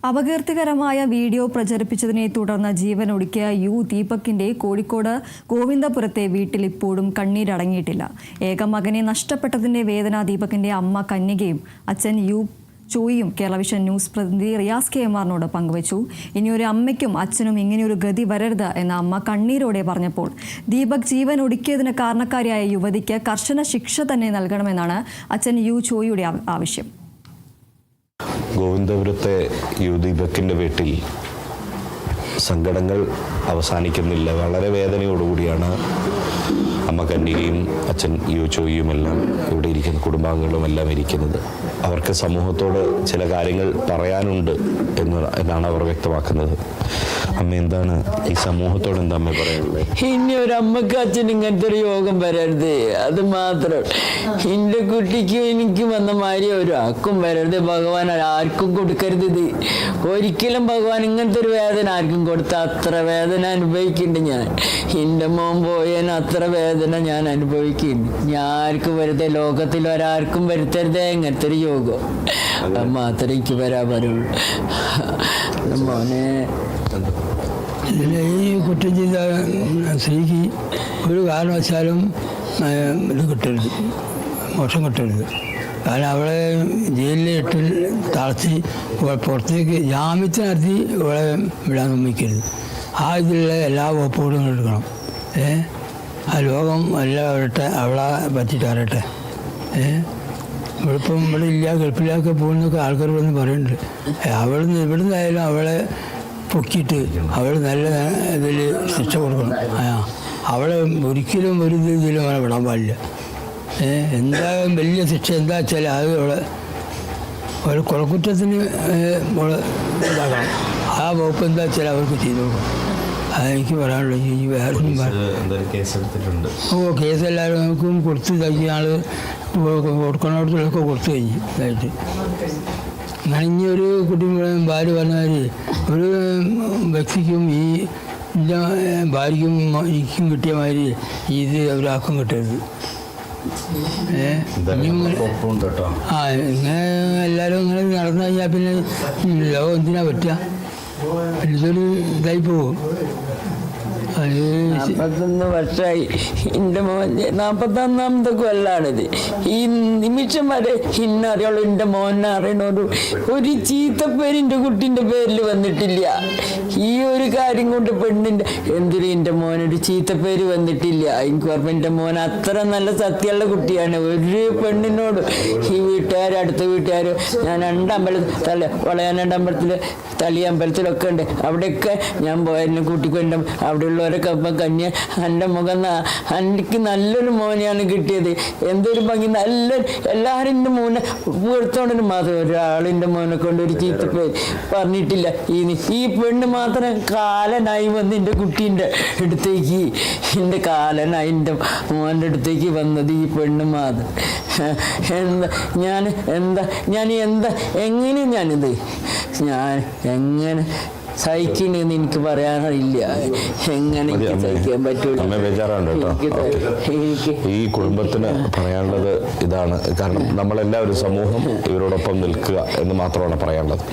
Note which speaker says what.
Speaker 1: അപകീർത്തികരമായ video പ്രചരിപ്പിച്ചതിനെ തുടർന്ന് ജീവനൊടുക്കിയ ദീപകിന്റെ കോഴിക്കോട് ഗോവിന്ദപുരത്തെ വീട്ടിൽ ഇപ്പോഴും കണ്ണീരടങ്ങിയിട്ടില്ല. ഏക മകനെ നഷ്ടപ്പെട്ടതിന്റെ വേദന ദീപകിന്റെ അമ്മ കന്യകയും അച്ഛൻ ചോയിയും കേരളവിഷൻ ന്യൂസ് പ്രതിനിധി റിയാസ് KMR പങ്കുവച്ചു. ഇനിയൊരു അമ്മയ്ക്കും അച്ഛനും ഇങ്ങനെയൊരു ഗതി വരരുത് എന്ന അമ്മ കണ്ണീരോടെ പറഞ്ഞപ്പോൾ ദീപക് ജീവൻ ഒടുക്കിയതിന് കാരണക്കാരിയായ യുവതിക്ക് കർശന ശിക്ഷ തന്നെ നൽകണമെന്നാണ് അച്ഛൻ ചോയിയുടെ ആവശ്യം.
Speaker 2: ഗോവിന്ദപുരത്തെ ദീപകിൻ്റെ വീട്ടിൽ സങ്കടങ്ങൾ അവസാനിക്കുന്നില്ല. വളരെ വേദനയോടുകൂടിയാണ് അമ്മ കന്യകയും അച്ഛൻ ചോയിയും എല്ലാം ഇവിടെ ഇരിക്കുന്ന കുടുംബാംഗങ്ങളും എല്ലാം ഇരിക്കുന്നത്. അവർക്ക് സമൂഹത്തോട് ചില കാര്യങ്ങൾ പറയാനുണ്ട് എന്നാണ് അവർ വ്യക്തമാക്കുന്നത്. അമ്മ, എന്താണ് ഈ സമൂഹത്തോട് എന്താ അമ്മ പറയാനുള്ളത്?
Speaker 3: ഇനി ഒരു അമ്മക്ക് അച്ഛൻ ഇങ്ങനത്തെ ഒരു യോഗം വരരുത്, അത് മാത്രം. എൻ്റെ കുട്ടിക്കും എനിക്കും വന്ന മാതിരി ഒരാൾക്കും വരരുത്. ഭഗവാൻ ആർക്കും കൊടുക്കരുത്. ഇത് ഒരിക്കലും ഭഗവാൻ ഇങ്ങനത്തെ ഒരു വേദന ആർക്കും കൊടുത്ത അത്ര വേദന അനുഭവിക്കുന്നുണ്ട് ഞാൻ. എൻ്റെ മോൻ പോയതിന് അത്ര വേദന ഞാൻ അനുഭവിക്കുന്നുണ്ട്. ഞാൻ ആർക്കും വരുത്തേ, ലോകത്തിൽ ഒരാർക്കും വരുത്തരുതേ ഇങ്ങനത്തെ ഒരു യോഗം. അത് മാത്രമേ എനിക്ക് വരാൻ പറയുള്ളൂ. മോനെ,
Speaker 4: ഇതിൽ ഈ കുറ്റം ചെയ്ത സ്ത്രീക്ക് ഒരു കാരണവശാലും ഇത് കിട്ടരുത്, മോശം കിട്ടരുത്. കാരണം അവളെ ജയിലിലിട്ട് തളച്ച് പുറത്തേക്ക് ജാമ്യത്തിന് നടത്തി ഇവളെ വിടാൻ സമ്മതിക്കരുത്. ആ ഇതിലുള്ള എല്ലാ വകുപ്പുകളും എടുക്കണം. ആ ലോകം എല്ലാം അവളെ പറ്റിയിട്ട് അറിയട്ടെ. ഇവിടിപ്പം ഇവിടെ ഇല്ല, ഗൾഫിലൊക്കെ പോകുന്നൊക്കെ ആൾക്കാർ വന്ന് പറയുന്നുണ്ട്. ഇവിടുന്ന് ആയാലും അവളെ പൊക്കിയിട്ട് അവൾ നല്ല ഇതിൽ ശിക്ഷ കൊടുക്കണം. അവളെ ഒരിക്കലും ഒരു ഇതിലും അവളെ വിടാൻ പാടില്ല. എന്താ വലിയ ശിക്ഷ എന്താ വെച്ചാൽ അത് അവൾ കൊലക്കുറ്റത്തിന് ഇതാക്കണം. ആ വകുപ്പ് എന്താ വെച്ചാൽ അവർക്ക് ചെയ്തു കൊടുക്കണം. അതെനിക്ക് പറയാനുള്ളൂ. ഇനി വേറെ കേസ് എല്ലാവർക്കും കൊടുത്ത് ഇതാക്കി ആൾ കൊടുക്കണോടത്തൊക്കെ കൊടുത്തു കഴിഞ്ഞു ഇതായിട്ട്. അങ്ങനെ ഇനി ഒരു കുട്ടി ഭാര്യ പറഞ്ഞാൽ ഒരു വ്യക്തിക്കും ഈ ഭാര്യയ്ക്കും എനിക്കും കിട്ടിയ മാതിരി ഇത് ഒരാൾക്കും കിട്ടരുത്. ഇങ്ങനെ എല്ലാവരും ഇങ്ങനെ നടന്നു കഴിഞ്ഞാൽ പിന്നെ ലോകം എന്തിനാ പറ്റുക? ഇതൊരു ഇതായി പോകും.
Speaker 3: 41 വർഷമായി എൻ്റെ മോൻ. 41ാമത്തെ കൊല്ലാണിത്. ഈ നിമിഷം വരെ ഇന്നറിയുള്ളൂ. എൻ്റെ മോനെ അറിയണൊരു ചീത്തപ്പേര് എൻ്റെ കുട്ടീൻ്റെ പേരിൽ വന്നിട്ടില്ല. ഈ ഒരു കാര്യം കൊണ്ട് പെണ്ണിൻ്റെ എന്തിനും എൻ്റെ മോനൊരു ചീത്തപ്പേര് വന്നിട്ടില്ല. എനിക്ക് ഓർമ്മ എൻ്റെ മോൻ അത്ര നല്ല സത്യമുള്ള കുട്ടിയാണ്. ഒരു പെണ്ണിനോട് ഈ വീട്ടുകാർ, അടുത്ത വീട്ടുകാർ, ഞാൻ 2 അമ്പലത്തിൽ, വളയാനമ്പലത്തിൽ, തളി അമ്പലത്തിലൊക്കെ ഉണ്ട്. അവിടെയൊക്കെ ഞാൻ പോയതിനെ കൂട്ടിക്കൊണ്ട് അവിടെയുള്ളവരൊക്കെ അപ്പം കന്യ എൻ്റെ മുഖം എനിക്ക് നല്ലൊരു മോനെയാണ് കിട്ടിയത്. എന്തൊരു ഭംഗി, നല്ലൊരു എല്ലാവരും എൻ്റെ മോനെ എടുത്തോണ്ടിന് മാത്രം ഒരാളിൻ്റെ മോനെ കൊണ്ട് ഒരു ചീത്തപ്പേര് പറഞ്ഞിട്ടില്ല. ഈ പെണ്ണ് മാത്രം കാലനായി വന്ന് എൻ്റെ കുട്ടീൻ്റെ അടുത്തേക്ക്, എൻ്റെ കാലനായി എൻ്റെ മോൻ്റെ അടുത്തേക്ക് വന്നത് ഈ പെണ്ണ് മാത്രം. എങ്ങനെ ഞാനിത് എങ്ങനെ സഹിക്കണെന്ന് എനിക്ക് പറയാനില്ല. എങ്ങനെ സഹിക്കാൻ പറ്റൂല.
Speaker 2: ഈ കുടുംബത്തിന് പറയാനുള്ളത് ഇതാണ്. കാരണം നമ്മളെല്ലാവരും സമൂഹം ഇവരോടൊപ്പം നിൽക്കുക എന്ന് മാത്രമാണ് പറയാനുള്ളത്.